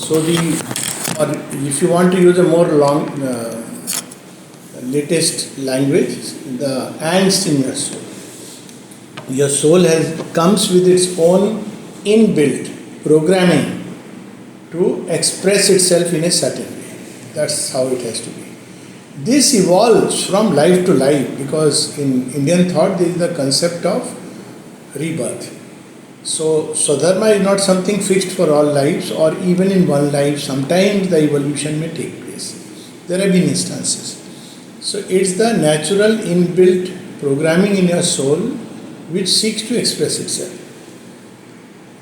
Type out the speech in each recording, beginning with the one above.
So or if you want to use a more latest language, the angst in your soul. Your soul comes with its own inbuilt programming to express itself in a certain way. That's how it has to be. This evolves from life to life because in Indian thought there is the concept of rebirth. So Swadharma is not something fixed for all lives or even in one life. Sometimes the evolution may take place. There have been instances. So it's the natural inbuilt programming in your soul which seeks to express itself.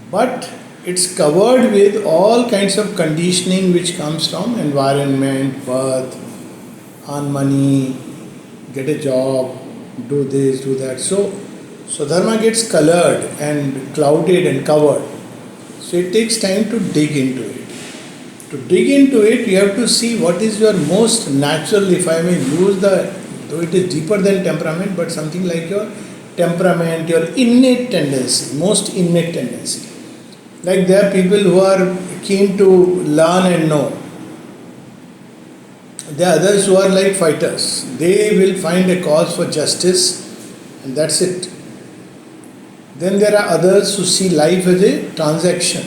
But it's covered with all kinds of conditioning which comes from environment, birth, earn money, get a job, do this, do that. So Dharma gets colored and clouded and covered. So it takes time to dig into it. To dig into it, you have to see what is your most natural, if I may use though it is deeper than temperament, but something like your temperament, your innate tendency, most innate tendency. Like there are people who are keen to learn and know. There are others who are like fighters. They will find a cause for justice and that's it. Then there are others who see life as a transaction.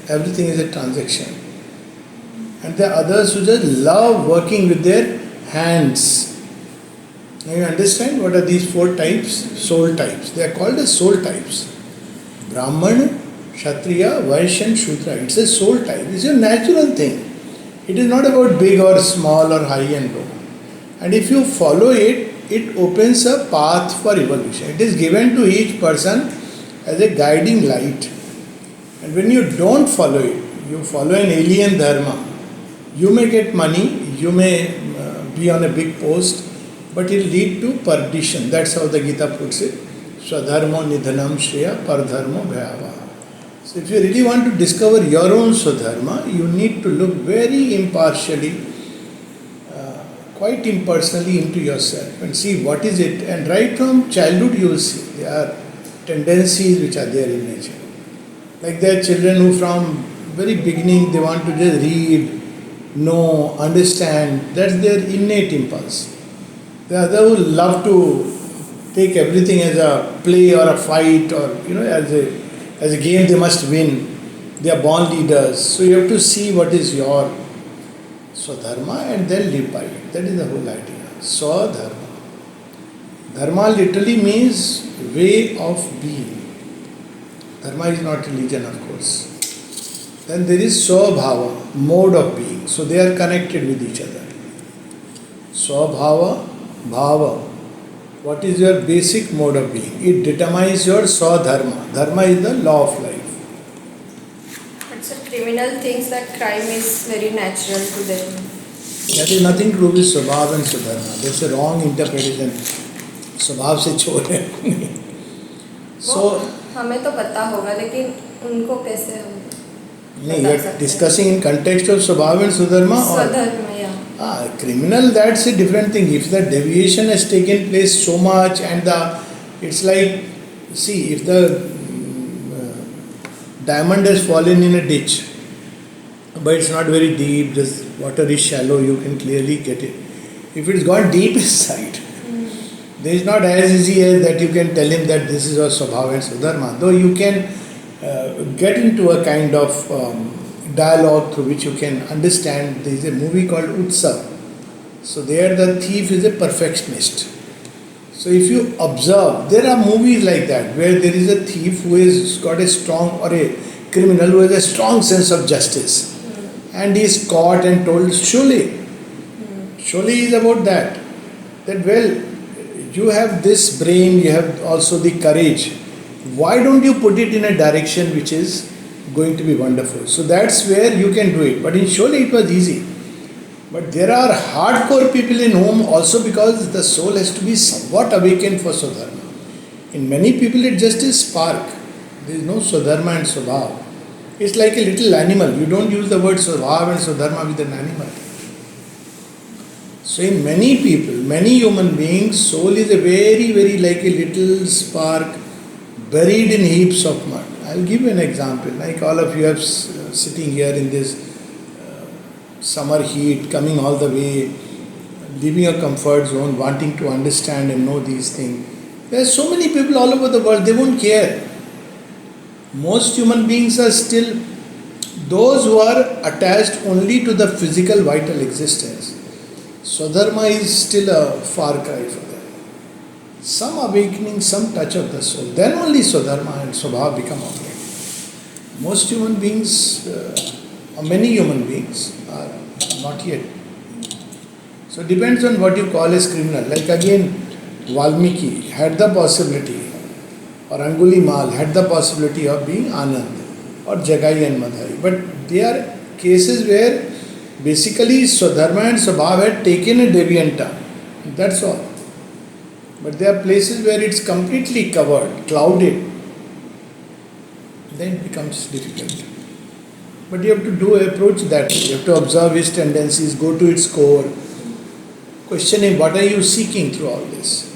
Everything is a transaction. And there are others who just love working with their hands. Now you understand what are these four types? Soul types. They are called as soul types. Brahman, Kshatriya, Vaishya and Shudra. It's a soul type. It's a natural thing. It is not about big or small or high and low. And if you follow it, it opens a path for evolution. It is given to each person as a guiding light. And when you don't follow it, you follow an alien dharma. You may get money, you may be on a big post, but it will lead to perdition. That's how the Gita puts it. Swadharmo nidhanam shreya pardharmo bhayava. So if you really want to discover your own Swadharma, you need to look very impartially, quite impersonally into yourself and see what is it. And right from childhood you will see there are tendencies which are there in nature. Like there are children who from very beginning they want to just read, know, understand. That's their innate impulse. There are others who love to take everything as a play or a fight or as a game they must win. They are born leaders. So you have to see what is your Swadharma and then live by it. That is the whole idea. Swadharma. Dharma literally means way of being. Dharma is not religion, of course. Then there is Swabhava, mode of being. So they are connected with each other. Swabhava, Bhava. What is your basic mode of being? It determines your Swadharma. Dharma is the law of life. But so criminal thinks that crime is very natural to them. That is nothing to do with Swabhav and Swadharma. That's a wrong interpretation. Swabhav se chor hai. So, हमें तो पता होगा लेकिन उनको कैसे हम नहीं, you are discussing in context of Swabhav and Swadharma or Swadharma, yeah. Criminal, that's a different thing. If the deviation has taken place so much and it's like, see, if the diamond has fallen in a ditch, but it's not very deep, just water is shallow, you can clearly get it. If it's gone deep inside, then it's not as easy as that you can tell him that this is your Swabhav and Swadharma. Though you can get into a kind of dialogue through which you can understand. There is a movie called Utsav. So there the thief is a perfectionist. So if you observe, there are movies like that where there is a thief who has got a strong, or a criminal who has a strong sense of justice. And he is caught and told, surely is about that. That well, you have this brain, you have also the courage. Why don't you put it in a direction which is going to be wonderful? So that's where you can do it. But in Sholay it was easy. But there are hardcore people in whom also, because the soul has to be somewhat awakened for Swadharma. In many people it just is spark. There is no Swadharma and Swabhav. It's like a little animal. You don't use the word Swabhav and Swadharma with an animal. So in many people, many human beings, soul is a very, very like a little spark buried in heaps of mud. I'll give you an example. Like all of you are sitting here in this summer heat, coming all the way, leaving your comfort zone, wanting to understand and know these things. There are so many people all over the world, they won't care. Most human beings are still those who are attached only to the physical vital existence. Swadharma is still a far cry for them. Some awakening, some touch of the soul, then only Swadharma and Swabhav become operative. Most human beings, or many human beings, are not yet. So it depends on what you call as criminal. Like again, Valmiki had the possibility, or Angulimal had the possibility of being Anand, or Jagai and Madhai. But they are cases where basically Swadharma and Swabhav had taken a deviant turn. That's all. But there are places where it's completely covered, clouded. Then it becomes difficult. But you have to approach that. You have to observe his tendencies, go to its core. Question him, what are you seeking through all this?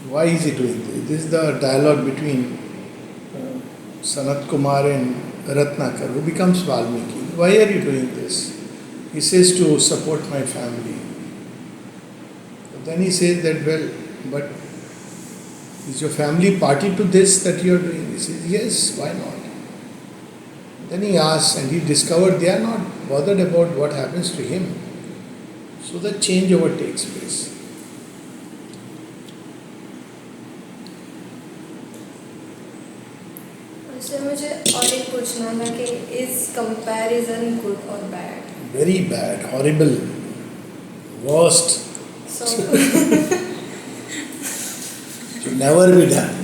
Why is he doing this? This is the dialogue between Sanat Kumar and Ratnakar, who becomes Valmiki. Why are you doing this? He says to support my family. But then he says that, well, but is your family party to this that you are doing? He says, yes, why not? Then he asks, and he discovered they are not bothered about what happens to him. So the changeover takes place. Sir मुझे और एक पूछना था कि is comparison good or bad? Very bad, horrible, worst. So Should never be done.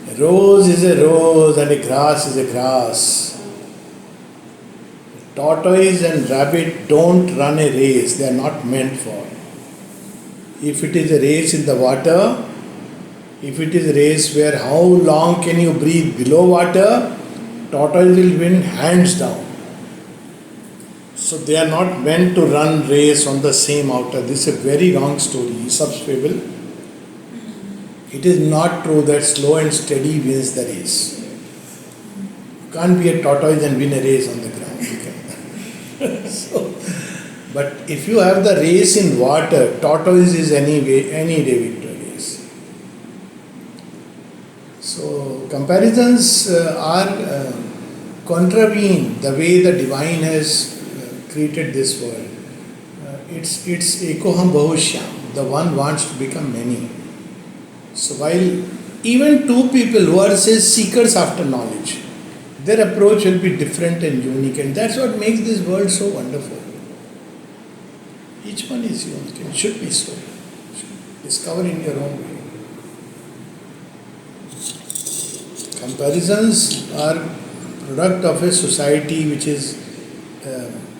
A rose is a rose and a grass is a grass. Tortoise and rabbit don't run a race, they are not meant for. If it is a race in the water, if it is a race where how long can you breathe below water, tortoise will win hands down. So they are not meant to run race on the same outer. This is a very wrong story, Aesop's fable. It is not true that slow and steady wins the race. You can't be a tortoise and win a race on the ground. You can. So, but if you have the race in water, tortoise is any day victorious. So comparisons are contravene the way the divine has created this world. It's ekoham bahushyam. The one wants to become many. So while even two people who are say seekers after knowledge, their approach will be different and unique, and that's what makes this world so wonderful. Each one is unique and should be so. Should discover in your own way. Comparisons are product of a society which is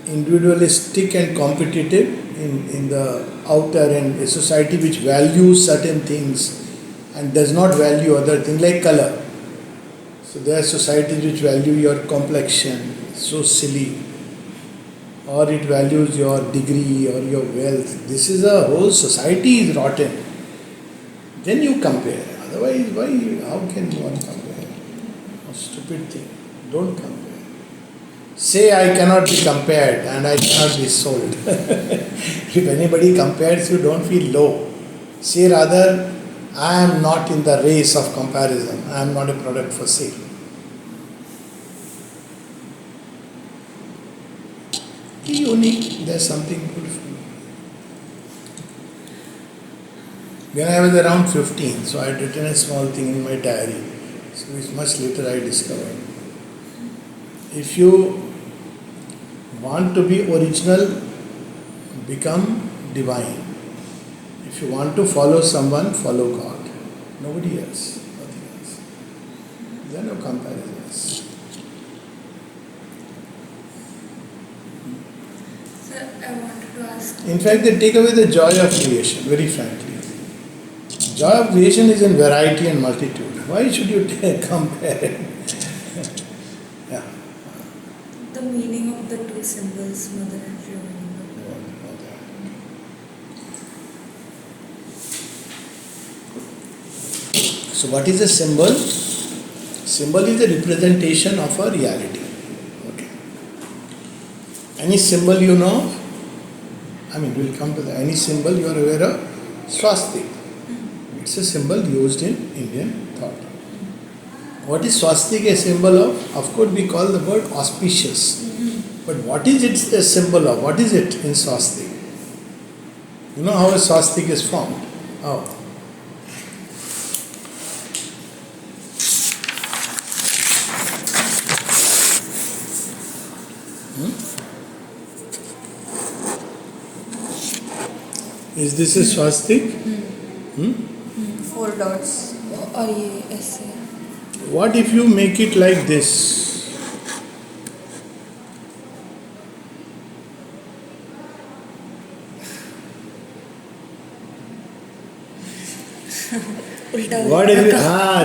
individualistic and competitive in the outer, and a society which values certain things and does not value other things like color. So there are societies which value your complexion, so silly, or it values your degree or your wealth. This is a whole society is rotten. Then you compare. Otherwise, how can one compare? A stupid thing. Don't compare. Say I cannot be compared and I cannot be sold. If anybody compares you, don't feel low. Say rather, I am not in the race of comparison. I am not a product for sale. Be unique. There's something beautiful. When I was around 15, so I had written a small thing in my diary. So which much later I discovered. If you want to be original, become divine. If you want to follow someone, follow God. Nobody else. Nothing else. There are no comparisons. Sir, I wanted to ask. In fact, they take away the joy of creation, very frankly. Joy of creation is in variety and multitude. Why should you compare? Yeah. The meaning of the two symbols, Mother and Shiva. So what is a symbol? Symbol is a representation of a reality. Okay. Any symbol you know of? I mean, we'll come to that. Any symbol you are aware of? Swastika. It's a symbol used in Indian thought. What is swastika a symbol of? Of course, we call the word auspicious. But what is it a symbol of? What is it in swastika? You know how a swastika is formed? How? Is this a swastika? Four dots. और ये ऐसे What if you make it like this? उल्टा हो What is it?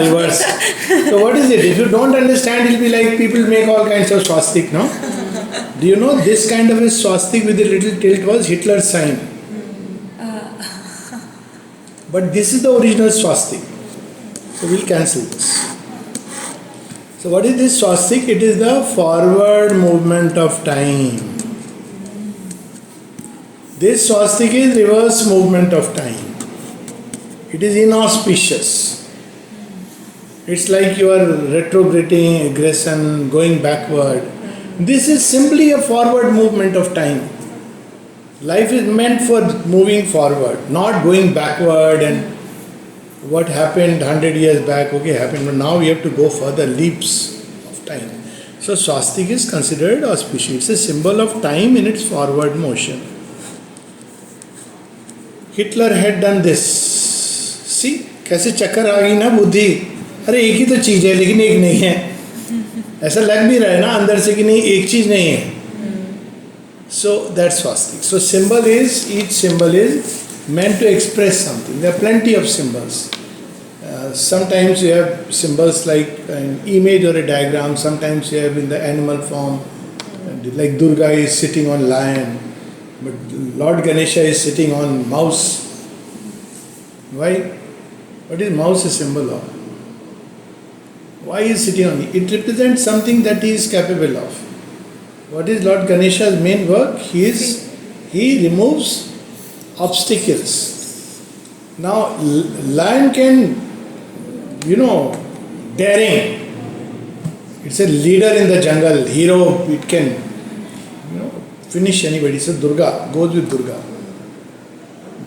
Reverse. So what is it? If you don't understand, it'll be like people make all kinds of swastik, no? Do you know this kind of a swastik with a little tilt was Hitler's sign? But this is the original swastik. So we'll cancel this. So what is this swastik? It is the forward movement of time. This swastik is reverse movement of time. It is inauspicious. It's like you are retrograding, aggression, going backward. This is simply a forward movement of time. Life is meant for moving forward, not going backward and what happened 100 years back, okay, happened, but now we have to go further, leaps of time. So swastika is considered auspicious. It's a symbol of time in its forward motion. Hitler had done this. See, कैसे चक्कर आ गई ना बुद्धि, अरे एक ही तो चीज़ है लेकिन एक नहीं है, ऐसा लग भी रहा है ना अंदर से कि नहीं एक चीज़ नहीं है. So that's swastika. So each symbol is meant to express something. There are plenty of symbols. Sometimes you have symbols like an image or a diagram. Sometimes you have in the animal form, like Durga is sitting on lion, but Lord Ganesha is sitting on mouse. Why? What is mouse a symbol of? Why is sitting on it? It represents something that he is capable of. What is Lord Ganesha's main work? He removes obstacles. Now, lion can, daring. It's a leader in the jungle, hero. It can, finish anybody. So Durga goes with Durga.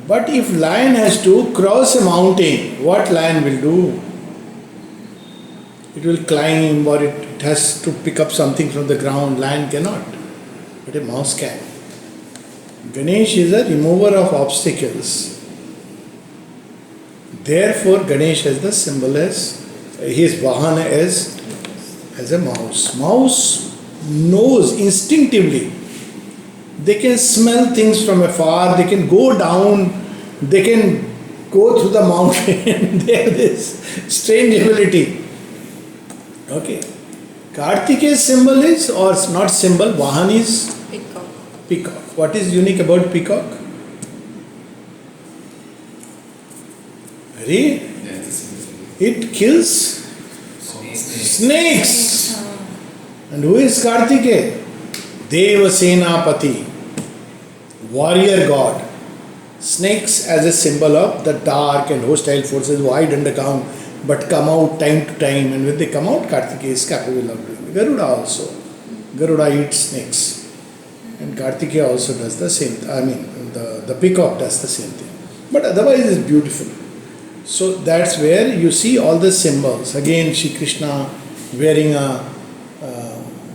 But if lion has to cross a mountain, what lion will do? It will climb or it has to pick up something from the ground. Lion cannot, but a mouse can. Ganesh is a remover of obstacles. Therefore, Ganesh has the symbol as, his vahana as a mouse. Mouse knows instinctively. They can smell things from afar, they can go down, they can go through the mountain. They have this strange ability. Okay. Kartikeya's symbol is, or not symbol, Vahan is? Peacock. Peacock. What is unique about peacock? It kills snakes. And who is Kartikeya? Deva Senapati, warrior god. Snakes as a symbol of the dark and hostile forces who hide underground but come out time to time, and when they come out, Kartikeya is capable of doing it. Garuda also. Garuda eats snakes. And Kartikeya also does the same. The peacock does the same thing. But otherwise it's beautiful. So that's where you see all the symbols. Again, Shri Krishna wearing a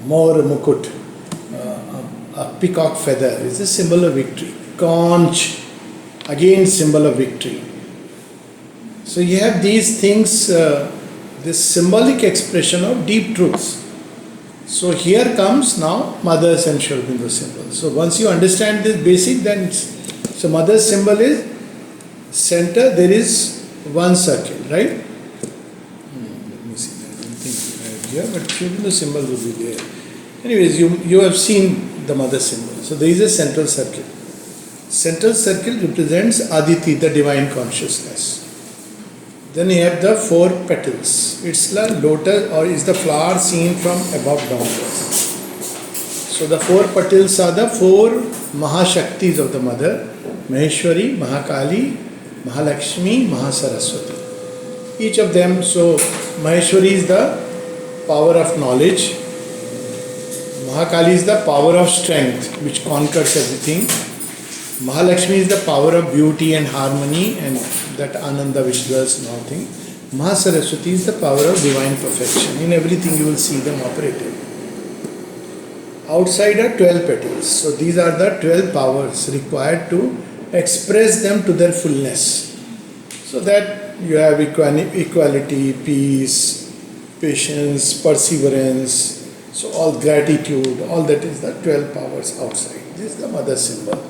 more mukut, a peacock feather. It's a symbol of victory. Conch, again symbol of victory. So you have these things, this symbolic expression of deep truths. So here comes now Mother's and Sri Aurobindo's symbol. So once you understand this basic, then so Mother's symbol is center, there is one circle, right? Let me see, I don't think I have here, but Sri Aurobindo's symbol will be there. Anyways, you have seen the Mother symbol. So there is a central circle. Central circle represents Aditi, the divine consciousness. Then you have the four petals. It's the lotus, or is the flower seen from above downwards. So the four Patils are the four Mahashaktis of the mother: Maheshwari, Mahakali, Mahalakshmi, Mahasaraswati. Each of them, so Maheshwari is the power of knowledge, Mahakali is the power of strength which conquers everything, Mahalakshmi is the power of beauty and harmony and that Ananda which dwells in all things. Mahasaraswati is the power of divine perfection. In everything you will see them operating. Outside are 12 petals. So these are the 12 powers required to express them to their fullness. So that you have equality, peace, patience, perseverance, so all gratitude, all that is the 12 powers outside. This is the mother symbol.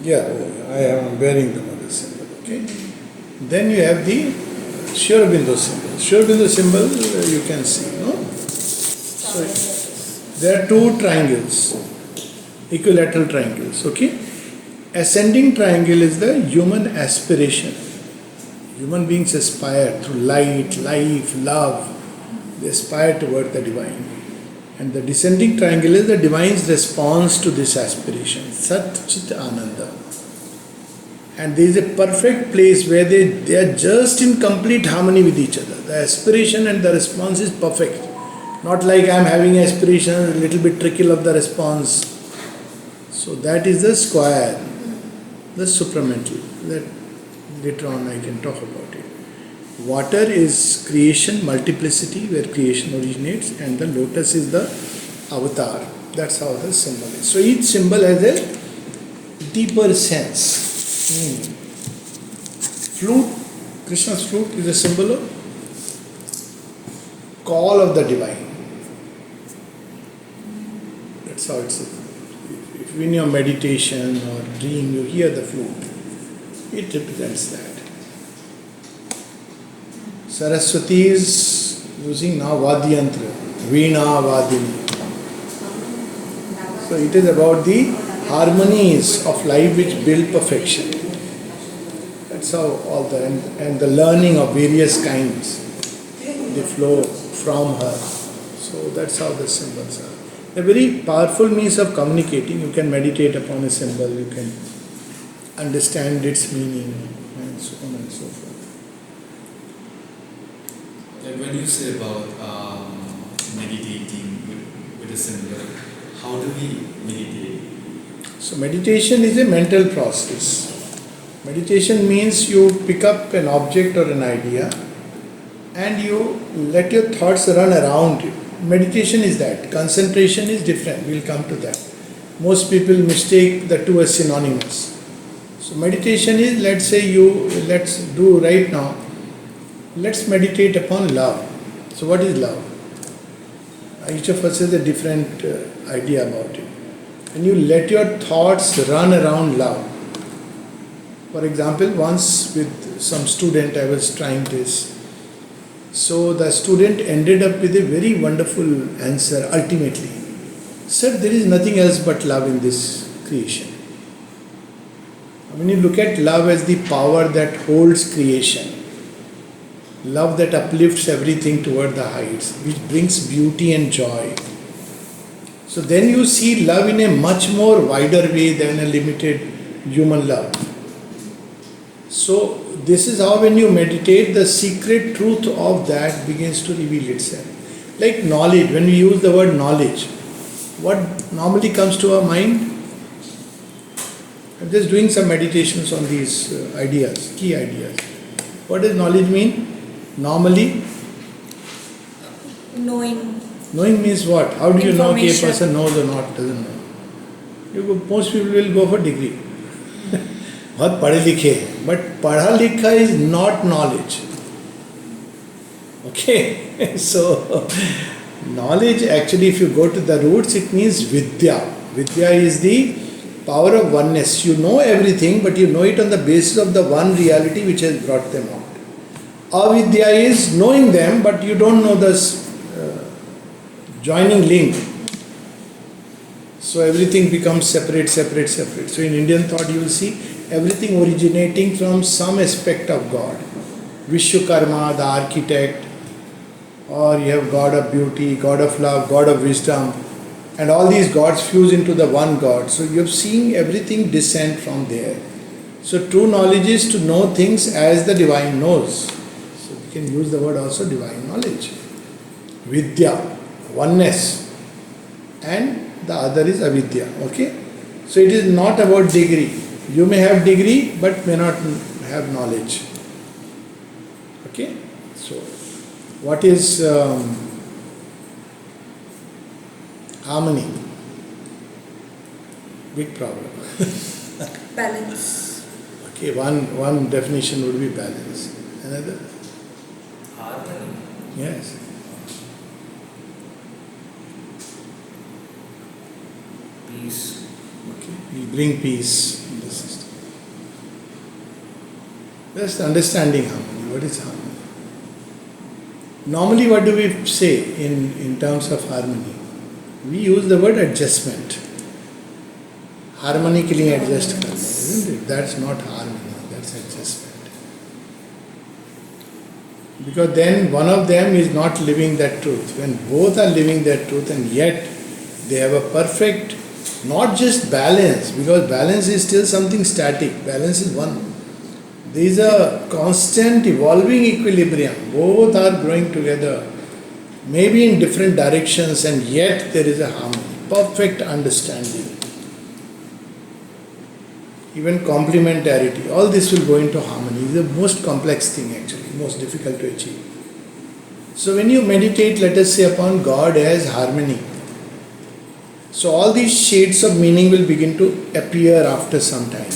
Yeah, I am wearing the mother symbol. Okay. Then you have the Shura Bindu symbol. Shura Bindu symbol you can see, no? So there are two triangles, equilateral triangles. Okay. Ascending triangle is the human aspiration. Human beings aspire through light, life, love. They aspire toward the divine. And the descending triangle is the divine's response to this aspiration. Sat Chit Ananda. And there is a perfect place where they are just in complete harmony with each other. The aspiration and the response is perfect. Not like I am having aspiration, a little bit trickle of the response. So that is the square, the supramental. That later on I can talk about it. Water is creation, multiplicity, where creation originates, and the lotus is the avatar. That's how the symbol is. So each symbol has a deeper sense. Flute, Krishna's flute is a symbol of call of the divine. That's how it's. If in your meditation or dream you hear the flute, it represents that. Saraswati is using now Vadyantra, Veena Vadini. So it is about the harmonies of life which build perfection. That's how all the, and the learning of various kinds, they flow from her. So that's how the symbols are. A very powerful means of communicating. You can meditate upon a symbol, you can understand its meaning, and so on and so forth. Like when you say about meditating with a symbol, how do we meditate? So meditation is a mental process. Meditation means you pick up an object or an idea and you let your thoughts run around it. Meditation is that. Concentration is different. We'll come to that. Most people mistake the two as synonymous. So meditation is, let's do right now, let's meditate upon love. So what is love? Each of us has a different idea about it. And you let your thoughts run around love. For example, once with some student I was trying this. So the student ended up with a very wonderful answer ultimately. Sir, there is nothing else but love in this creation. When you look at love as the power that holds creation, love that uplifts everything toward the heights, which brings beauty and joy. So then you see love in a much more wider way than a limited human love. So this is how when you meditate, the secret truth of that begins to reveal itself. Like knowledge, when we use the word knowledge, what normally comes to our mind? I'm just doing some meditations on these ideas, key ideas. What does knowledge mean? Normally? Knowing. Knowing means what? How do you know if a Information. person knows or not, doesn't know? Most people will go for degree. बहुत पढ़े लिखे हैं, but पढ़ा लिखा is not knowledge. Okay, so knowledge actually, if you go to the roots, it means vidya. Vidya is the power of oneness. You know everything, but you know it on the basis of the one reality which has brought them out. Avidya is knowing them, but you don't know the joining link. So everything becomes separate. So in Indian thought you will see everything originating from some aspect of God. Vishwakarma, the architect, or you have God of beauty, God of love, God of wisdom. and all these gods fuse into the one God. So you're seeing everything descend from there. So true knowledge is to know things as the divine knows. So we can use the word also divine knowledge. Vidya, oneness, and the other is avidya. Okay? So it is not about degree. You may have degree but may not have knowledge. Okay? So what is harmony? Big problem. Balance. Okay, one definition would be balance. Another? Harmony. Yes. Peace. Okay. We bring peace in the system. Just understanding harmony. What is harmony? Normally, what do we say in terms of harmony? We use the word adjustment. Harmonically adjust karna, isn't it? That's not harmony, that's adjustment. Because then one of them is not living that truth. When both are living that truth and yet they have a perfect, not just balance, because balance is still something static, balance is one. There is a constant evolving equilibrium. Both are growing together, maybe in different directions, and yet there is a harmony, perfect understanding. Even complementarity, all this will go into harmony. It's the most complex thing actually, most difficult to achieve. So when you meditate, let us say, upon God as harmony, so all these shades of meaning will begin to appear after some time.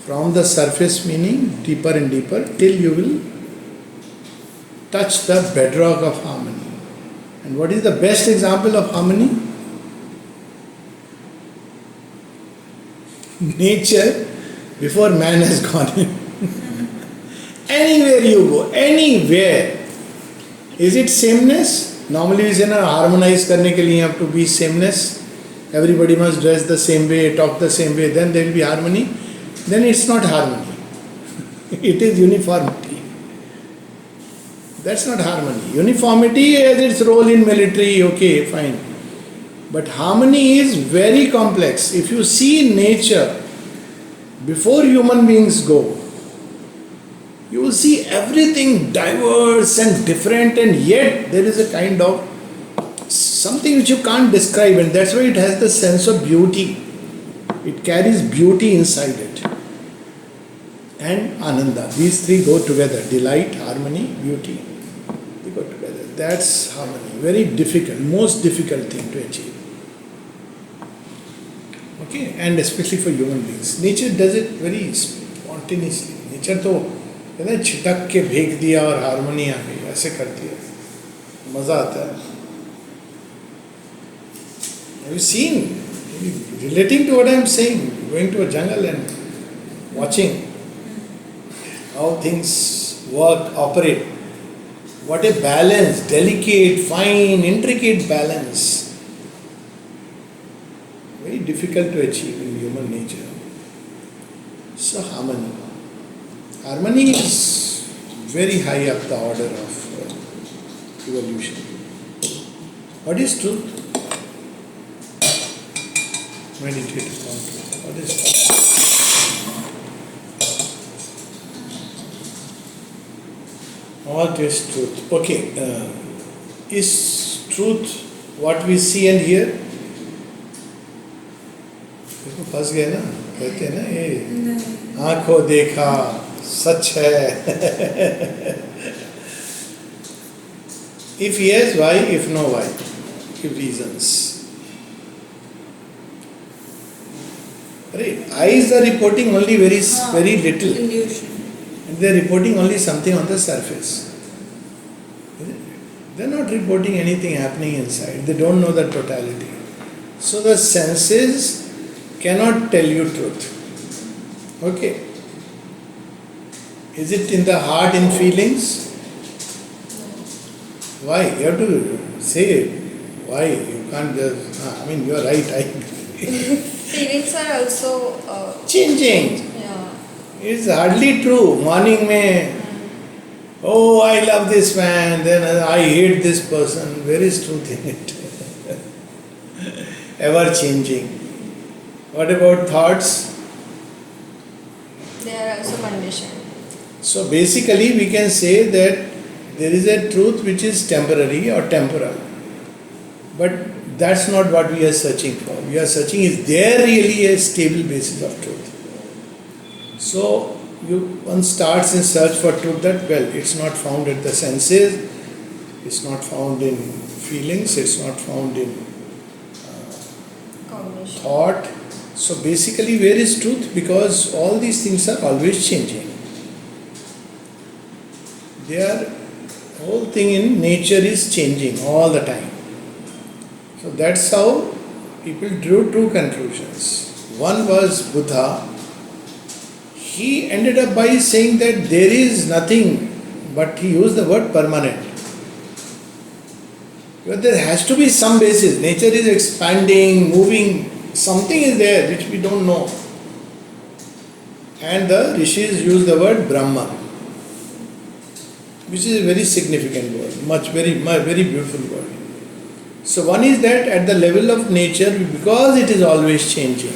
From the surface meaning, deeper and deeper, till you will touch the bedrock of harmony. And what is the best example of harmony? Nature before man has gone in. Anywhere you go, anywhere. Is it sameness? Normally we say, na, harmonize karne ke liye you have to be sameness. Everybody must dress the same way, talk the same way, then there will be harmony. Then it's not harmony. It is uniformity. That's not harmony. Uniformity has its role in military, okay, fine. But harmony is very complex. If you see nature, before human beings go, you will see everything diverse and different, and yet there is a kind of something which you can't describe, and that's why it has the sense of beauty. It carries beauty inside it. And Ananda. These three go together. Delight, harmony, beauty. They go together. That's harmony. Very difficult, most difficult thing to achieve. Okay, and especially for human beings. Nature does it very spontaneously. Nature तो कहते हैं छिटक के फेंक दिया और harmony आ गई, ऐसे करती है, मज़ा आता है. Have you seen? Relating to what I am saying, going to a jungle and watching how things work, operate. What a balance, delicate, fine, intricate balance. Very difficult to achieve in human nature. So harmony. Harmony is very high up the order of evolution. What is truth? Meditate upon truth. What is truth? What is truth? Okay. Is truth what we see and hear? देखो फंस गए ना, कहते हैं ना ये आंखों देखा सच है. If yes, why? If no, why? Give reasons. Right? Eyes are reporting only very little. Illusion. And they are reporting only something on the surface. They are not reporting anything happening inside. They don't know the totality. So the senses cannot tell you truth. Okay. Is it in the heart, in feelings? Why? You have to say it. Why? You can't just, you are right, I agree. Feelings are also Changing. yeah. It's hardly true. Morning mein, oh, I love this man, then I hate this person. Where is truth in it? ever changing. What about thoughts? They are also conditioned. So basically we can say that there is a truth which is temporary or temporal. But that's not what we are searching for. We are searching, is there really a stable basis of truth? So one starts in search for truth that, well, it's not found at the senses, it's not found in feelings, it's not found in Cognition. thought. So basically where is truth? Because all these things are always changing. Whole thing in nature is changing all the time. So that's how people drew two conclusions. One was Buddha. He ended up by saying that there is nothing, but he used the word permanent. Because there has to be some basis. Nature is expanding, moving, something is there which we don't know. And the rishis use the word Brahma, which is a very significant word, very beautiful word. So one is that at the level of nature, because it is always changing,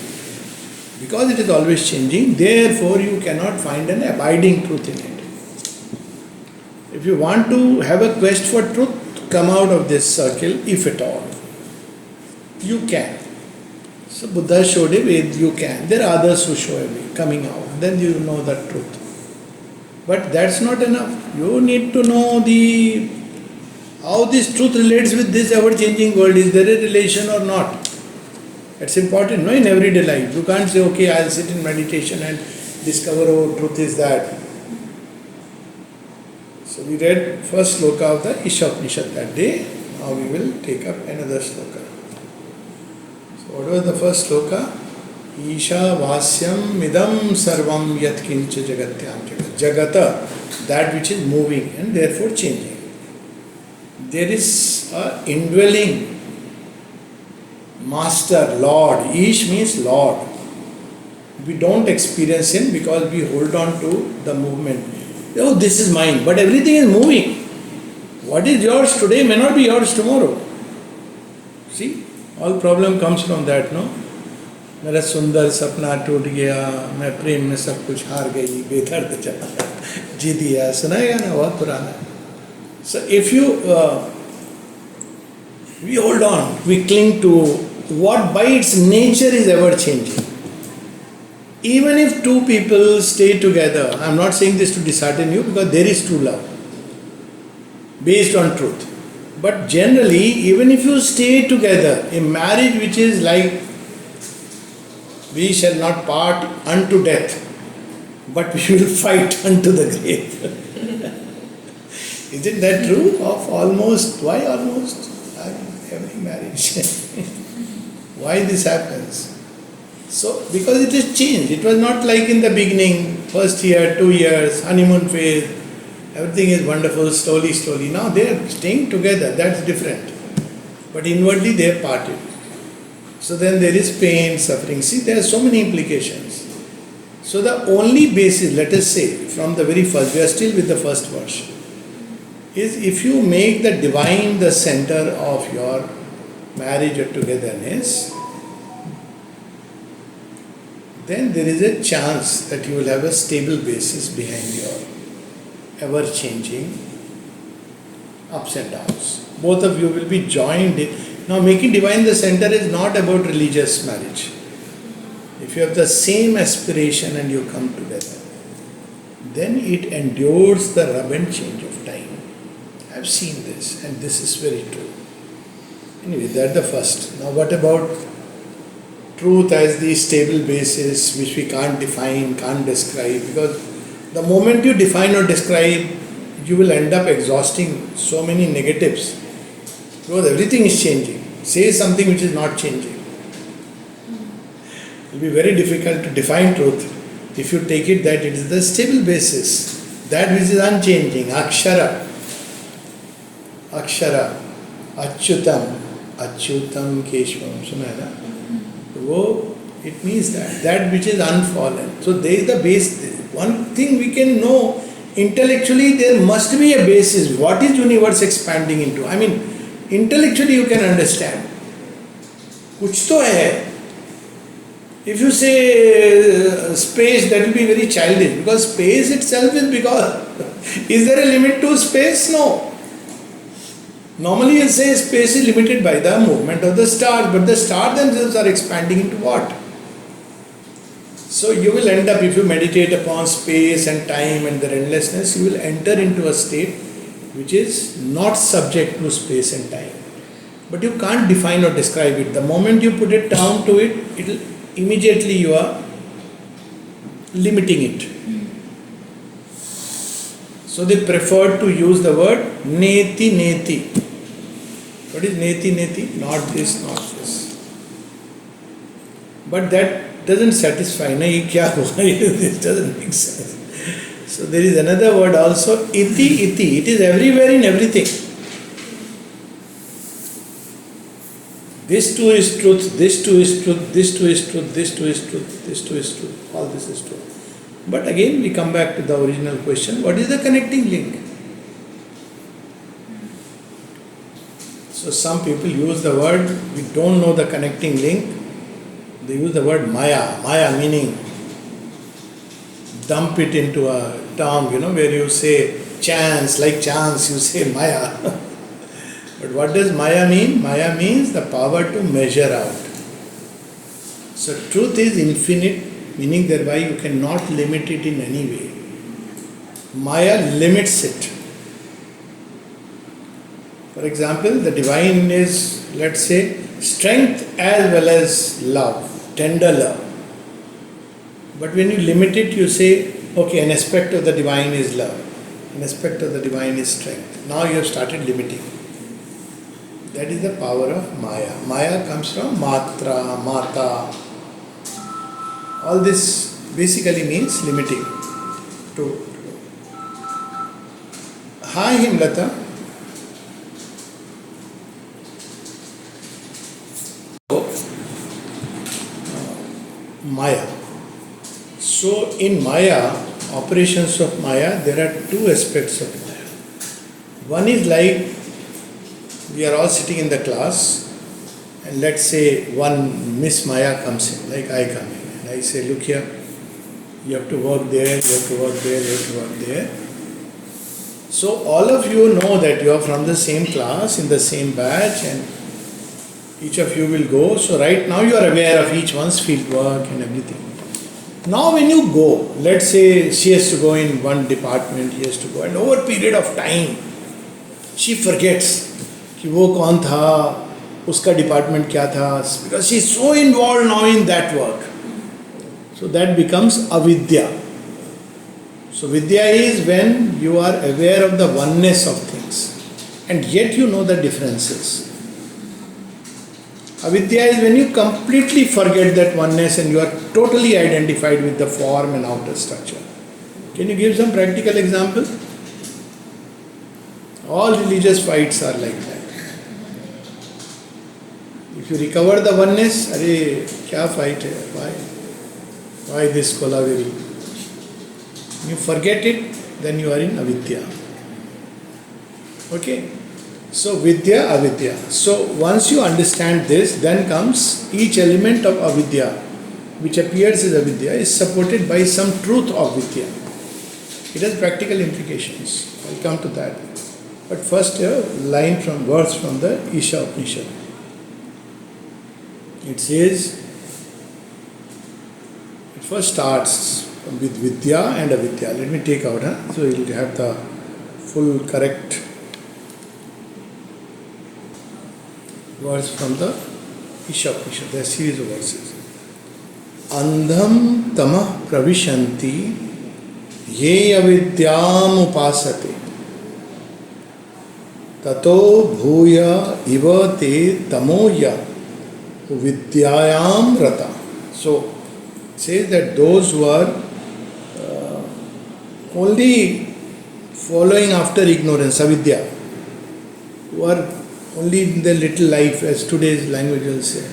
therefore you cannot find an abiding truth in it. If you want to have a quest for truth, come out of this circle, if at all. You can. So Buddha showed a way, you can. There are others who show a way, coming out. Then you know the truth. But that's not enough. You need to know how this truth relates with this ever-changing world. Is there a relation or not? It's important, no, in everyday life. You can't say, okay, I'll sit in meditation and discover, oh, truth is that. So we read first sloka of the Ishopanishad that day. Now we will take up another sloka. So what was the first sloka? Isha Vasyam Midam Sarvam Yat Kincha Jagatyam Jagat. Jagata, that which is moving and therefore changing. There is an indwelling Master, Lord. Ish means Lord. We don't experience Him because we hold on to the movement. Oh, this is mine, but everything is moving. What is yours today may not be yours tomorrow. See, all problem comes from that, no? मेरा सुंदर सपना टूट गया, मैं प्रेम में सब कुछ हार गई, बेदर्द चला, जी दिया, सुनाएगा ना, बहुत पुराना. So if we hold on, we cling to what by its nature is ever changing. Even if two people stay together, I am not saying this to dishearten you because there is true love based on truth. But generally, even if you stay together, a marriage which is like we shall not part unto death, but we will fight unto the grave. Isn't that true of almost? Why almost? Every marriage. Why this happens? So, because it has changed. It was not like in the beginning, first year, 2 years, honeymoon phase, everything is wonderful, slowly. Now they are staying together, that's different. But inwardly they have parted. So then there is pain, suffering. See, there are so many implications. So the only basis, let us say, from the very first, we are still with the first verse, is if you make the divine the center of your marriage or togetherness, then there is a chance that you will have a stable basis behind your ever-changing ups and downs. Both of you will be joined in. Now, making divine the center is not about religious marriage. If you have the same aspiration and you come together, then it endures the rub and change of time. I have seen this and this is very true. Anyway, that's the first. Now, what about truth as the stable basis which we can't define, can't describe? Because the moment you define or describe, you will end up exhausting so many negatives. Because everything is changing. Say something which is not changing. It will be very difficult to define truth if you take it that it is the stable basis, that which is unchanging, akshara, achyutam, keshvam, suna hai na? It means that which is unfallen. So there is the base. One thing we can know, intellectually there must be a basis. What is universe expanding into? I mean, intellectually you can understand. कुछ तो है. If you say space, that will be very childish, because space itself is because is there a limit to space? No. Normally you say space is limited by the movement of the stars, but the stars themselves are expanding into what? So you will end up, if you meditate upon space and time and the endlessness, you will enter into a state which is not subject to space and time. But you can't define or describe it. The moment you put it down to it, it will immediately you are limiting it. So they preferred to use the word neti neti. What is neti neti? Not this, not this. But that doesn't satisfy. Na, ye kya hua? This doesn't make sense. So there is another word also, iti iti. It is everywhere in everything. This too is truth, this too is truth, this too is truth, this too is truth, this too is truth, all this is truth. But again we come back to the original question, what is the connecting link? So some people use the word, we don't know the connecting link, they use the word Maya. Maya meaning dump it into a term, where you say chance, like chance you say Maya. But what does Maya mean? Maya means the power to measure out. So truth is infinite, meaning thereby you cannot limit it in any way. Maya limits it. For example, the divine is, let's say, strength as well as love, tender love. But when you limit it, you say, okay, an aspect of the divine is love, an aspect of the divine is strength. Now you have started limiting. That is the power of Maya. Maya comes from Matra, Mata. All this basically means limiting. Hi Himlata. Maya. So in Maya, operations of Maya, there are two aspects of Maya. One is like, we are all sitting in the class and let's say one Miss Maya comes in, like I come in and I say, look here, you have to work there, you have to work there, you have to work there. So all of you know that you are from the same class, in the same batch, and each of you will go. So right now you are aware of each one's field work and everything. Now when you go, let's say she has to go in one department, he has to go, and over a period of time, she forgets कि वो कौन था, उसका department क्या था, because she is so involved now in that work. So that becomes avidya. So vidya is when you are aware of the oneness of things and yet you know the differences. Avidya is when you completely forget that oneness and you are totally identified with the form and outer structure. Can you give some practical example? All religious fights are like that. If you recover the oneness, अरे क्या fight है? Why this Kolaveri? You forget it, then you are in avidya. Okay? So vidya, avidya. So once you understand this, then comes each element of avidya, which appears as avidya, is supported by some truth of vidya. It has practical implications. I'll come to that. But first a line from verse from the Isha Upanishad. It says, it first starts with vidya and avidya. Let me take out, so you will have the full correct verse from the Isha Upanishad. There are a series of verses. Andham tamah pravishanti ye avidyam upasate tato bhuya iva te tamoya vidyayam rata. So it says that those who are only following after ignorance, avidya, who are only in their little life, as today's language will say,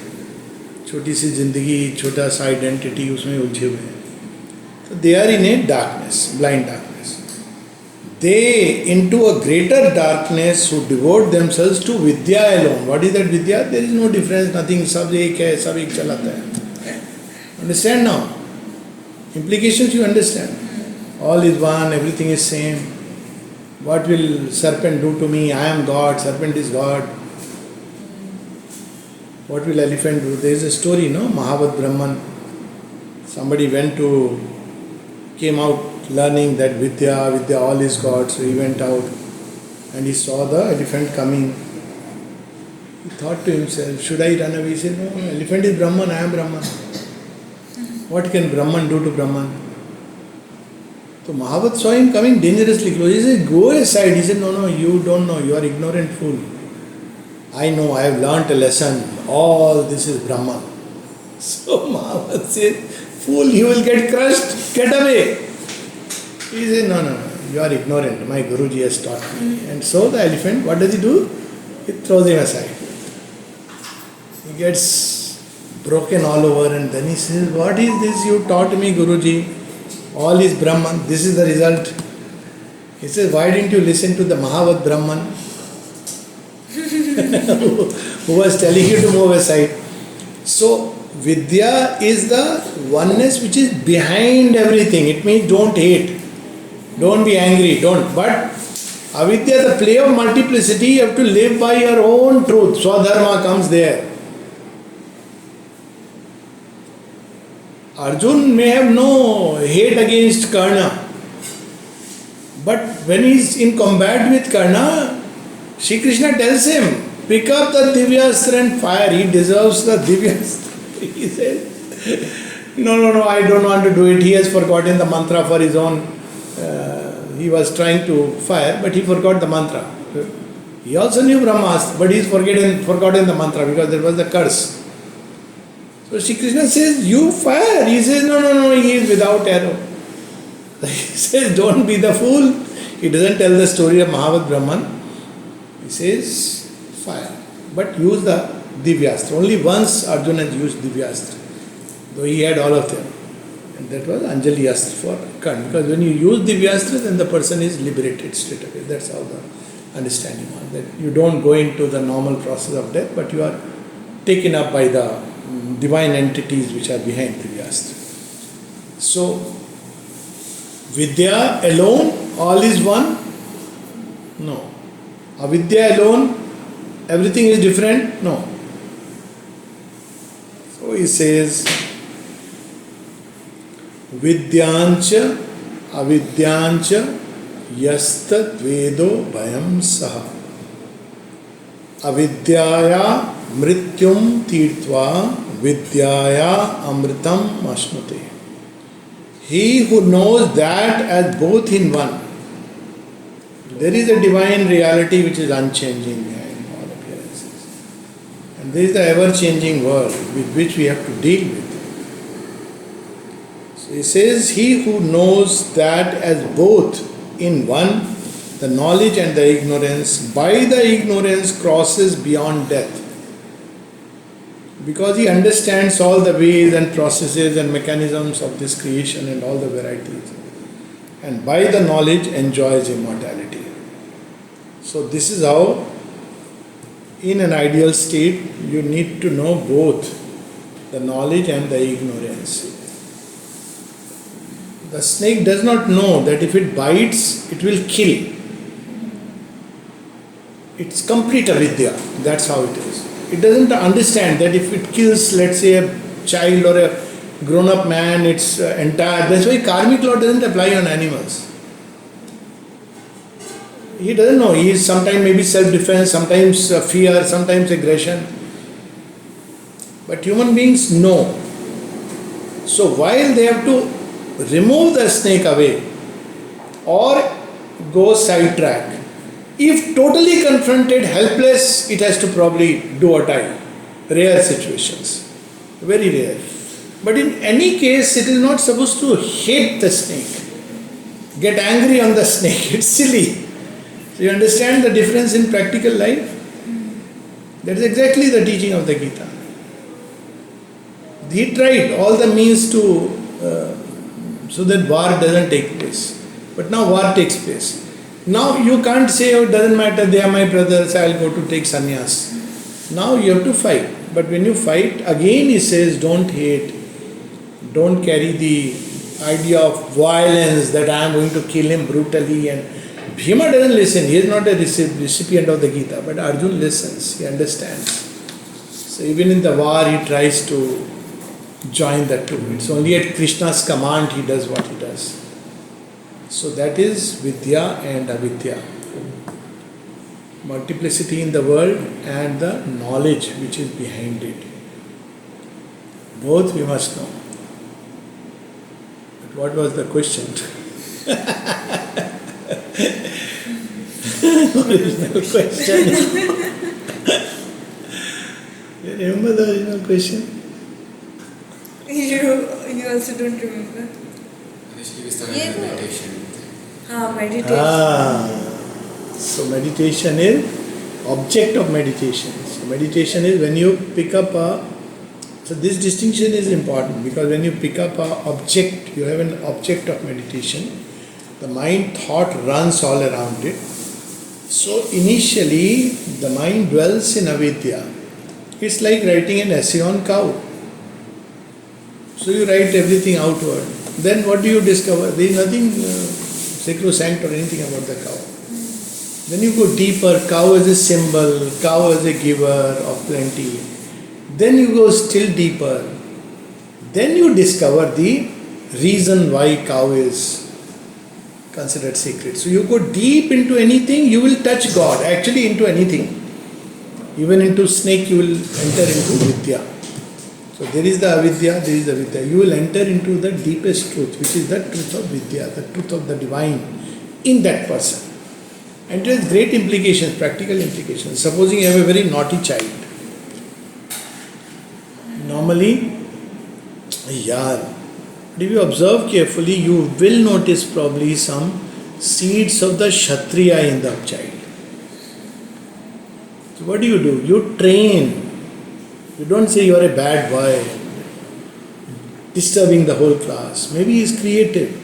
छोटी सी जिंदगी, छोटा सा identity, उसमें उलझे हुए हैं. So they are in a darkness, blind darkness. they into a greater darkness who devote themselves to Vidya alone. What is that Vidya? There is no difference, nothing. Sab ek hai, sab ek chalata hai. Understand now? Implications you understand. All is one, everything is same. What will serpent do to me? I am God, serpent is God. What will elephant do? There is a story, no? Mahavad Brahman. Somebody came out learning that Vidya, all is God. So he went out and he saw the elephant coming. He thought to himself, should I run away? He said, no, elephant is Brahman, I am Brahman. What can Brahman do to Brahman? So Mahavad saw him coming dangerously close. He said, go aside. He said, no, you don't know, you are ignorant fool. I know, I have learnt a lesson. All this is Brahman. So Mahavad said, fool, you will get crushed, get away. He said, no, you are ignorant. My Guruji has taught me. And so the elephant, what does he do? He throws him aside. He gets broken all over and then he says, what is this you taught me, Guruji? All is Brahman. This is the result. He says, why didn't you listen to the Mahavad Brahman who was telling you to move aside? So, Vidya is the oneness which is behind everything. It means don't hate, don't be angry, don't. But Avidya, the play of multiplicity, you have to live by your own truth. Swadharma comes there. Arjun may have no hate against Karna, but when he is in combat with Karna, Shri Krishna tells him, pick up the Divyastra and fire. He deserves the Divyastra. He says, no, I don't want to do it. He has forgotten the mantra for his own. He was trying to fire, but he forgot the mantra. He also knew Brahmastra, but he's forgotten the mantra because there was the curse. So Shri Krishna says, you fire. He says, no, he is without arrow. He says, don't be the fool. He doesn't tell the story of Mahavad Brahman. He says, fire. But use the Divyastra. Only once Arjuna has used Divyastra, though he had all of them. And that was Anjali Astra for Karna. Because when you use Divyastra, then the person is liberated straight away. That's how the understanding was. That you don't go into the normal process of death, but you are taken up by the divine entities which are behind Divyastra. So, Vidya alone, all is one? No. Avidya alone, everything is different? No. So he says, Vidyancha avidyancha yasta dvedo bhayam saha avidyaya mrityum tirtva vidyaya amritam ashnute. He who knows that as both in one, there is a divine reality which is unchanging behind all appearances. And there is the ever-changing world with which we have to deal with. So he says, he who knows that as both in one, the knowledge and the ignorance, by the ignorance crosses beyond death. Because he understands all the ways and processes and mechanisms of this creation and all the varieties. And by the knowledge enjoys immortality. So this is how, in an ideal state, you need to know both the knowledge and the ignorance. The snake does not know that if it bites, it will kill. It's complete avidya. That's how it is. It doesn't understand that if it kills, let's say, a child or a grown-up man, it's entire. That's why karmic law doesn't apply on animals. He doesn't know. He is sometimes maybe self-defense, sometimes fear, sometimes aggression. But human beings know. So while they have to remove the snake away or go sidetrack, if totally confronted, helpless, it has to probably do or die. Rare situations. Very rare. But in any case, it is not supposed to hate the snake. Get angry on the snake. It's silly. So you understand the difference in practical life? That is exactly the teaching of the Gita. He tried all the means to so that war doesn't take place. But now war takes place. Now you can't say, oh, it doesn't matter, they are my brothers, I'll go to take sannyas. Now you have to fight. But when you fight, again he says, don't hate, don't carry the idea of violence that I am going to kill him brutally. And Bhima doesn't listen, he is not a recipient of the Gita, but Arjun listens, he understands. So even in the war he tries to join the two. It's only at Krishna's command he does what he does. So that is Vidya and Avidya. Multiplicity in the world and the knowledge which is behind it. Both we must know. But what was the question? Original question. You remember the original question? You also don't remember? Initially we started Yeah. meditation. Meditation. So meditation is object of meditation. So meditation is when you pick up a. So this distinction is important because when you pick up a object, you have an object of meditation. The mind thought runs all around it. So initially the mind dwells in avidya. It's like writing an essay on cow. So you write everything outward. Then what do you discover? There is nothing sacrosanct or anything about the cow. Then you go deeper, cow as a symbol, cow as a giver of plenty. Then you go still deeper. Then you discover the reason why cow is considered sacred. So you go deep into anything, you will touch God, actually into anything. Even into snake you will enter into Vidya. So there is the avidya, there is the Vidya. You will enter into the deepest truth, which is the truth of Vidya, the truth of the divine in that person. And it has great implications, practical implications. Supposing you have a very naughty child. Normally, but if you observe carefully, you will notice probably some seeds of the Kshatriya in the child. So what do? You train. You don't say you are a bad boy, disturbing the whole class. Maybe he is creative.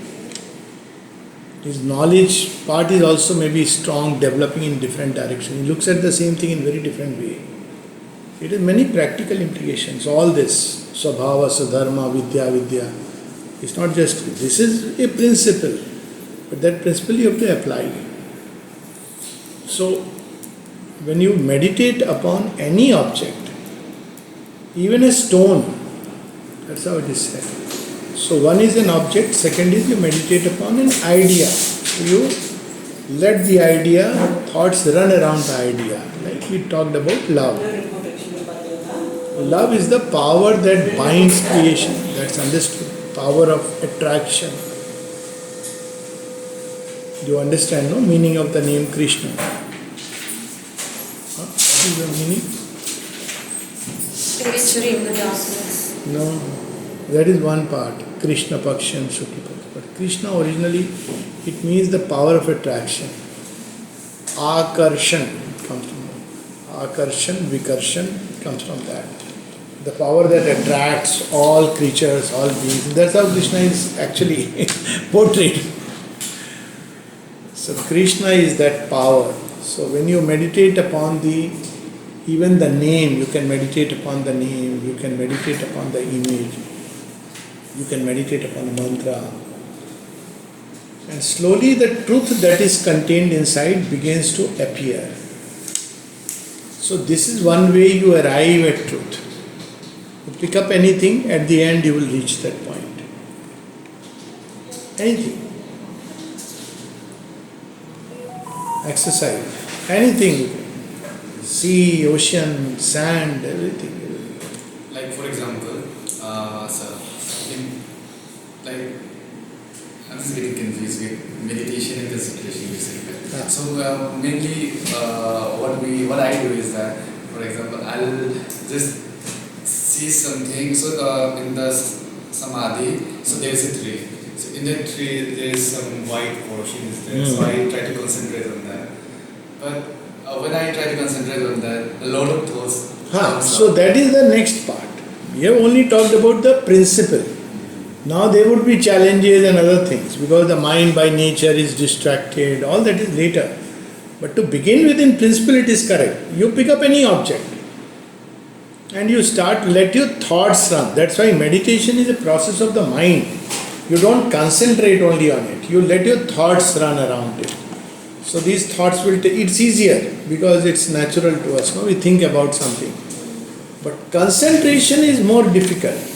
His knowledge part is also maybe strong, developing in different direction. He looks at the same thing in very different way. It has many practical implications. All this, Swabhava, Sadharma, Vidya. It's not just, this is a principle. But that principle you have to apply. So, when you meditate upon any object, even a stone, that's how it is said. So one is an object, second is you meditate upon an idea. So you let the idea, thoughts run around the idea. Like we talked about love. Love is the power that binds creation. That's understood. Power of attraction. Do you understand, no? Meaning of the name Krishna. What is the meaning? Extreme the darkness. No, that is one part. Krishna Paksha and Shukla Paksha. But Krishna originally, it means the power of attraction. Akarshan comes from that. Akarshan, Vikarshan comes from that. The power that attracts all creatures, all beings. That's how Krishna is actually portrayed. So Krishna is that power. So when you meditate upon even the name, you can meditate upon the name, you can meditate upon the image, you can meditate upon the mantra. And slowly the truth that is contained inside begins to appear. So this is one way you arrive at truth. You pick up anything, at the end you will reach that point. Anything. Exercise. Anything. Sea, ocean, sand, everything. Like for example, I'm just getting confused with meditation and concentration basically. So mainly what I do is that, for example, I'll just see something. So in the samadhi, so there is a tree. So in that tree there is some white portion is there. So I try to concentrate on that. But when I try to concentrate on that, a lot of thoughts. So that is the next part. We have only talked about the principle. Now there would be challenges and other things because the mind by nature is distracted, all that is later. But to begin with, in principle, it is correct. You pick up any object and you start, let your thoughts run. That's why meditation is a process of the mind. You don't concentrate only on it, you let your thoughts run around it. So these thoughts will take, it's easier because it's natural to us. No? We think about something. But concentration is more difficult.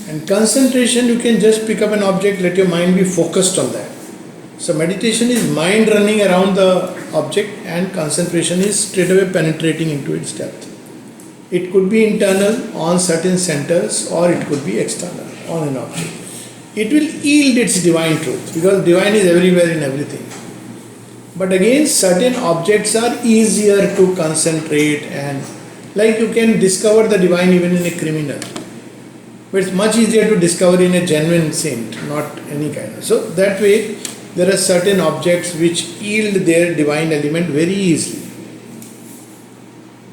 And concentration, you can just pick up an object, let your mind be focused on that. So meditation is mind running around the object, and concentration is straight away penetrating into its depth. It could be internal on certain centers, or it could be external on an object. It will yield its divine truth because divine is everywhere in everything. But again, certain objects are easier to concentrate, and like you can discover the divine even in a criminal. But it's much easier to discover in a genuine saint, not any kind of. So that way, there are certain objects which yield their divine element very easily.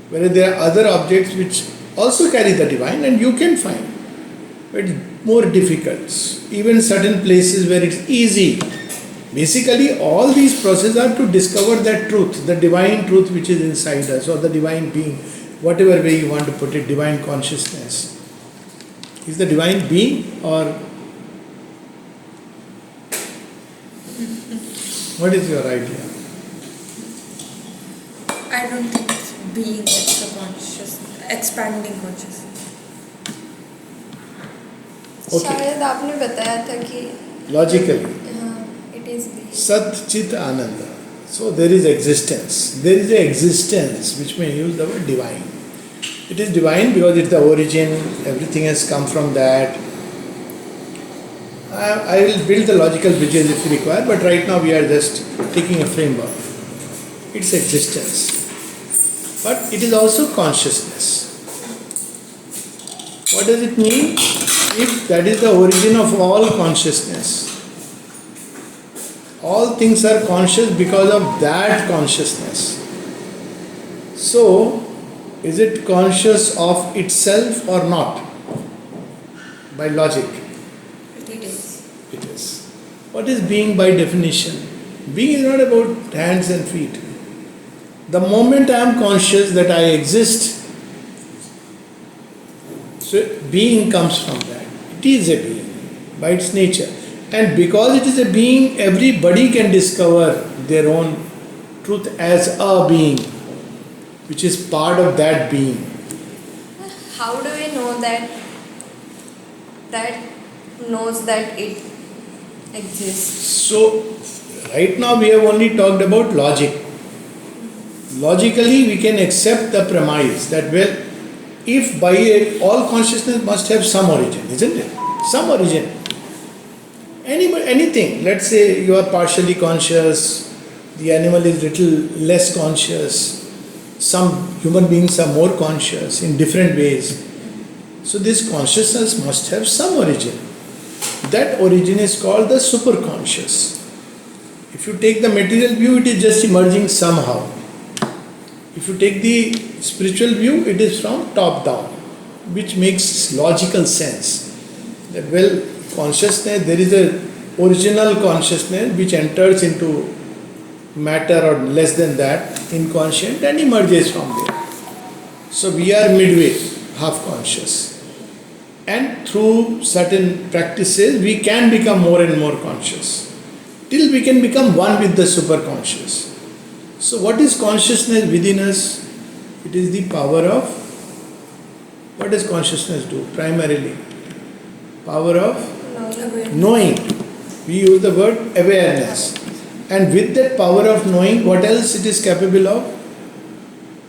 Whereas there are other objects which also carry the divine and you can find. But it's more difficult. Even certain places where it's easy. Basically, all these processes are to discover that truth, the divine truth which is inside us, or the divine being, whatever way you want to put it, divine consciousness. Is the divine being, or what is your idea? I don't think it's being, it's a conscious, expanding consciousness. Okay. शायद आपने बताया था कि Logically, it is being. Sat Chit Ananda. So there is existence. There is a existence which may use the word divine. It is divine because it's the origin, everything has come from that. I will build the logical bridges if required, but right now we are just taking a framework. It's existence. But it is also consciousness. What does it mean? If that is the origin of all consciousness, all things are conscious because of that consciousness. So, is it conscious of itself or not? By logic. It is. It is. What is being by definition? Being is not about hands and feet. The moment I am conscious that I exist, so being comes from that. It is a being by its nature. And because it is a being, everybody can discover their own truth as a being, which is part of that being. How do we know that knows that it exists? So, right now we have only talked about logic. Logically, we can accept the premise that, well, if by it, all consciousness must have some origin, isn't it? Some origin. Anything. Let's say you are partially conscious, the animal is little less conscious, some human beings are more conscious in different ways. So this consciousness must have some origin. That origin is called the superconscious. If you take the material view, it is just emerging somehow. If you take the spiritual view, it is from top down, which makes logical sense. That, well, consciousness, there is a original consciousness which enters into matter or less than that, inconscient, and emerges from there. So we are midway, half conscious. And through certain practices, we can become more and more conscious, till we can become one with the superconscious. So what is consciousness within us? It is the power of, what does consciousness do primarily? Power of knowing. We use the word awareness. And with that power of knowing, what else it is capable of?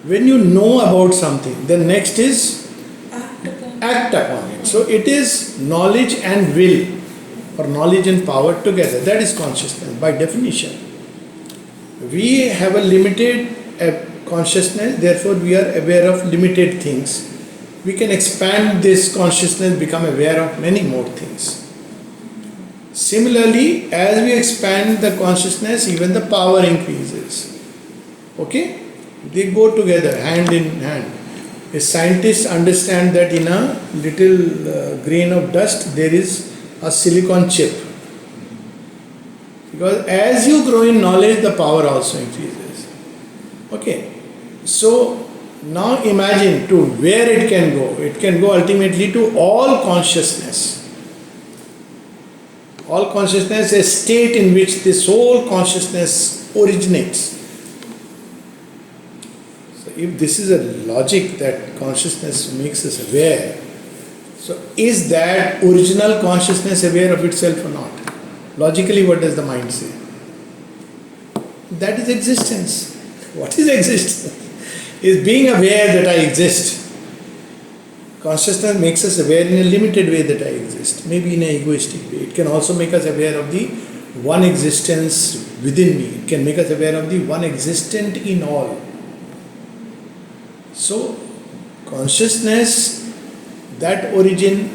When you know about something, the next is act upon it. So it is knowledge and will, or knowledge and power together. That is consciousness by definition. We have a limited consciousness, therefore we are aware of limited things. We can expand this consciousness, become aware of many more things. Similarly, as we expand the consciousness, even the power increases. Okay? They go together, hand in hand. A scientist understands that in a little grain of dust there is a silicon chip. Because as you grow in knowledge, the power also increases. Okay. So now imagine to where it can go. It can go ultimately to all consciousness. All consciousness is a state in which this whole consciousness originates. So if this is a logic that consciousness makes us aware, so is that original consciousness aware of itself or not? Logically, what does the mind say? That is existence. What is existence? Is being aware that I exist. Consciousness makes us aware in a limited way that I exist, maybe in an egoistic way. It can also make us aware of the one existence within me. It can make us aware of the one existent in all. So, consciousness, that origin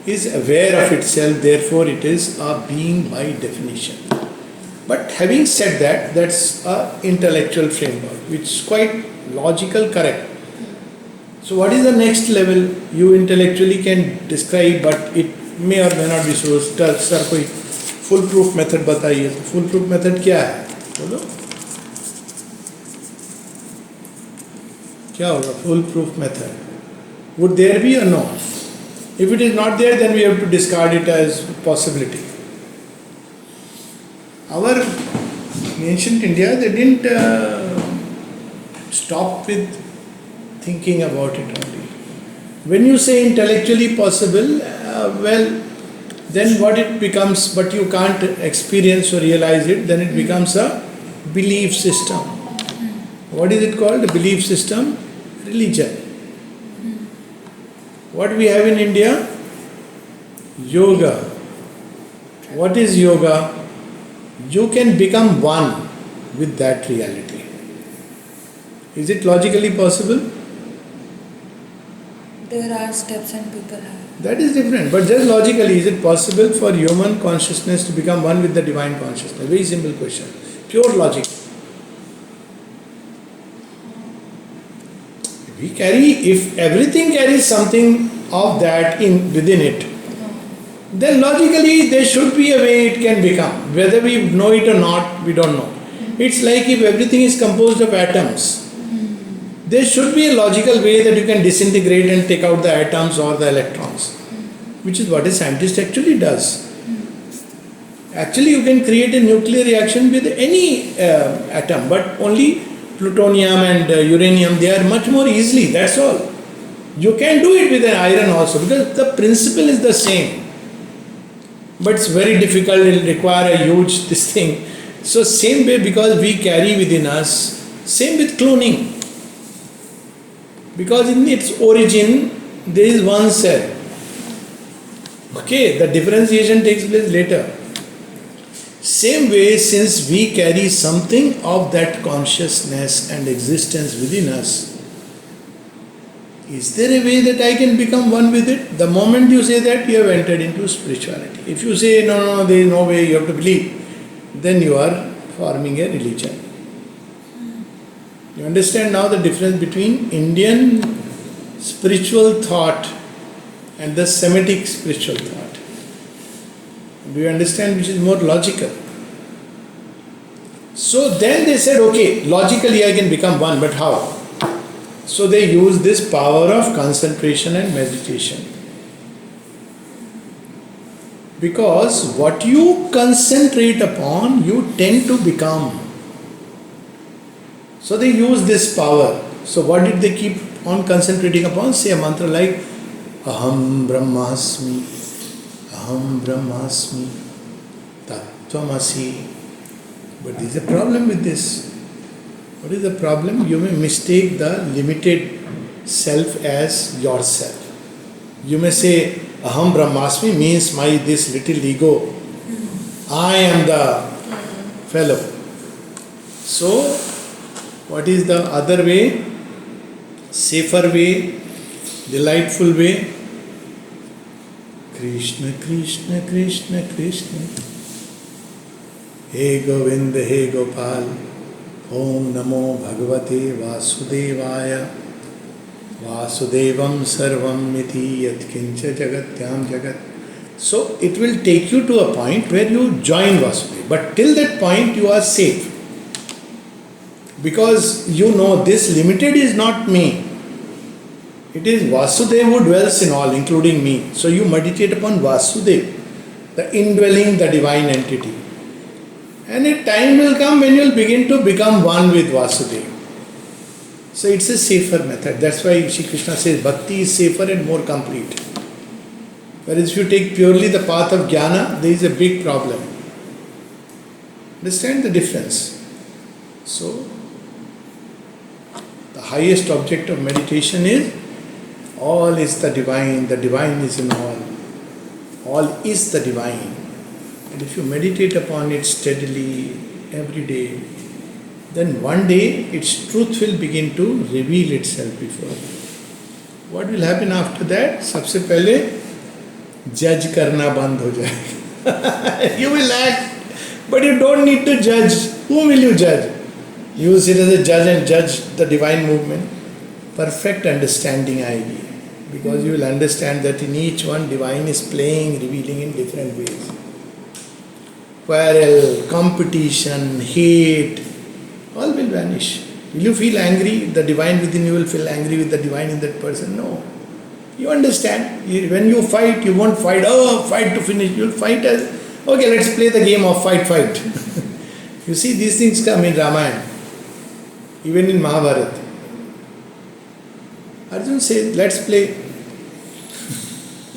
is aware of itself, therefore it is a being by definition. But having said that, that's an intellectual framework, which is quite logical, correct. So what is the next level you intellectually can describe, but it may or may not be so. Sir, कोई full proof method बताइए. Full proof method क्या है? बोलो. क्या होगा full proof method? Would there be or no? If it is not there, then we have to discard it as possibility. Our ancient India, they didn't stop with thinking about it only. When you say intellectually possible, well, then what it becomes, but you can't experience or realize it, then it becomes a belief system. What is it called? A belief system? Religion. What we have in India? Yoga. What is yoga? You can become one with that reality. Is it logically possible? There are steps and people have. That is different. But just logically, is it possible for human consciousness to become one with the divine consciousness? Very simple question. Pure logic. We carry, if everything carries something of that within it, then logically there should be a way it can become. Whether we know it or not, we don't know. It's like if everything is composed of atoms, there should be a logical way that you can disintegrate and take out the atoms or the electrons, which is what a scientist actually does. Actually, you can create a nuclear reaction with any atom, but only plutonium and uranium, they are much more easily, that's all. You can do it with an iron also, because the principle is the same. But it's very difficult, it will require a huge this thing. So same way, because we carry within us, same with cloning. Because in its origin, there is one cell. Okay, the differentiation takes place later. Same way, since we carry something of that consciousness and existence within us, is there a way that I can become one with it? The moment you say that, you have entered into spirituality. If you say, no, there is no way, you have to believe, then you are forming a religion. You understand now the difference between Indian spiritual thought and the Semitic spiritual thought. Do you understand which is more logical? So then they said, okay, logically I can become one, but how? So they use this power of concentration and meditation. Because what you concentrate upon, you tend to become. So they use this power. So what did they keep on concentrating upon? Say a mantra like Aham Brahmasmi, Aham Brahmasmi, Tattvamasi. But there is a problem with this. What is the problem? You may mistake the limited self as yourself. You may say Aham Brahmasmi means my this little ego. I am the fellow. So what is the other way? Safer way, delightful way? Krishna, Krishna, Krishna, Krishna. He Govind, He Gopal. Om Namo Bhagavate Vasudevaya. Vasudevam Sarvam Miti Yat Kincha Jagatyam Jagat So it will take you to a point where you join Vasudeva. But till that point you are safe. Because you know this limited is not me. It is Vasudeva who dwells in all, including me. So you meditate upon Vasudeva, the indwelling, the divine entity. And a time will come when you will begin to become one with Vasudeva. So it's a safer method. That's why Shri Krishna says bhakti is safer and more complete. Whereas if you take purely the path of jnana, there is a big problem. Understand the difference? So, the highest object of meditation is all is the divine is in all is the divine. And if you meditate upon it steadily, every day, then one day its truth will begin to reveal itself before you. What will happen after that? सबसे पहले judge करना बंद हो जाएगा. You will act, but you don't need to judge. Whom will you judge? You will sit as a judge and judge the divine movement. Perfect understanding आएगी. Because you will understand that in each one divine is playing, revealing in different ways. Quarrel, competition, hate, all will vanish. Will you feel angry? The divine within you will feel angry with the divine in that person? No. You understand. When you fight, you won't fight, fight to finish. You will fight as, okay, let's play the game of fight. You see, these things come in Ramayana, even in Mahabharata. Arjun says, let's play.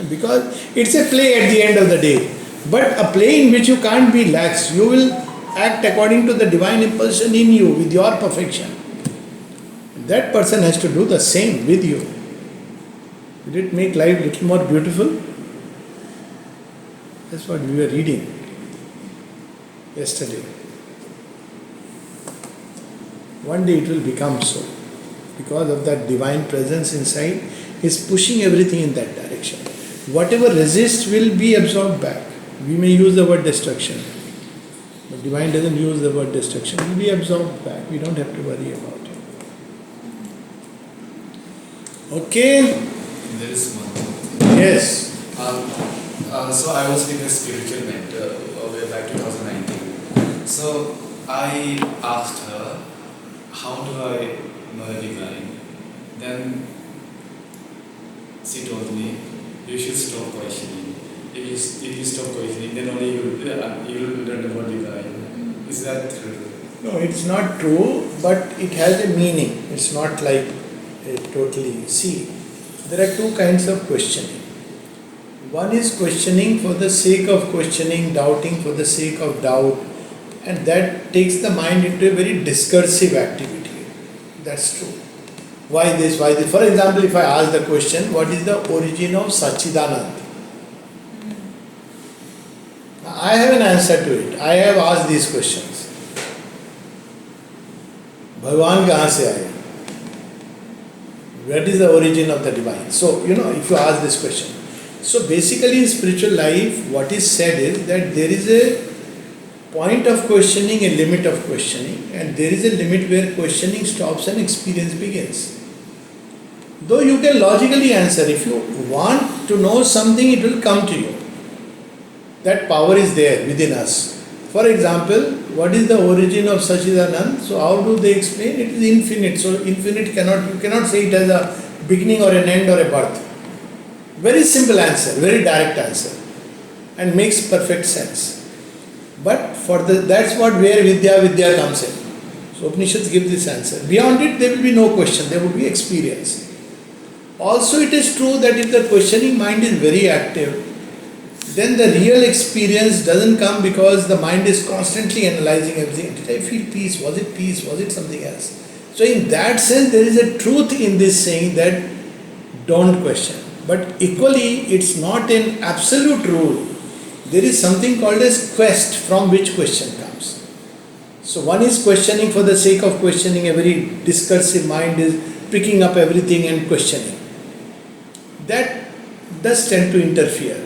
Because it's a play at the end of the day. But a play in which you can't be lax. You will act according to the divine impulsion in you with your perfection. That person has to do the same with you. Will it make life a little more beautiful? That's what we were reading yesterday. One day it will become so. Because of that divine presence inside is pushing everything in that direction. Whatever resists will be absorbed back. We may use the word destruction. But divine doesn't use the word destruction. It will be absorbed back. We don't have to worry about it. Okay? There is one more. Yes. So I was with a spiritual mentor way back 2019. So I asked her, how do I know the divine? Then she told me, you should stop questioning. If you stop questioning, then only you will learn about divine. Is that true? No, it's not true, but it has a meaning. It's not like totally. See, there are two kinds of questioning. One is questioning for the sake of questioning, doubting for the sake of doubt, and that takes the mind into a very discursive activity. That's true. Why this? Why this? For example, if I ask the question, what is the origin of Sachidanand? I have an answer to it. I have asked these questions. Bhagwan kahan se aaya? What is the origin of the divine? So, if you ask this question. So basically in spiritual life, what is said is that there is a point of questioning, a limit of questioning, and there is a limit where questioning stops and experience begins. Though you can logically answer, if you want to know something, it will come to you. That power is there within us. For example, what is the origin of Sachidanand? So how do they explain? It is infinite. So infinite you cannot say it has a beginning or an end or a birth. Very simple answer, very direct answer, and makes perfect sense. But that's where Vidya comes in. So Upanishads give this answer. Beyond it, there will be no question, there would be experience. Also, it is true that if the questioning mind is very active, then the real experience doesn't come because the mind is constantly analyzing everything. Did I feel peace? Was it peace? Was it something else? So in that sense, there is a truth in this saying that don't question. But equally, it's not an absolute rule. There is something called as quest from which question comes. So one is questioning for the sake of questioning. A very discursive mind is picking up everything and questioning. That does tend to interfere.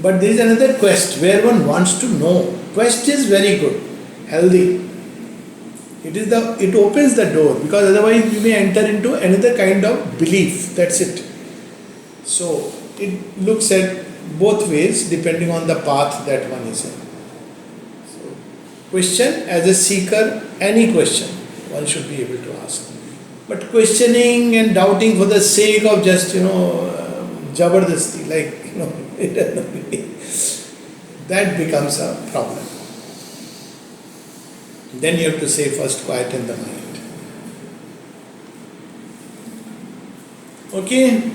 But there is another quest where one wants to know. Quest is very good, healthy. It opens the door, because otherwise you may enter into another kind of belief. That's it. So it looks at both ways depending on the path that one is in. So, question as a seeker, any question one should be able to ask. But questioning and doubting for the sake of just, jabardasti, like, it doesn't really, that becomes a problem. Then you have to say first quieten the mind. Okay?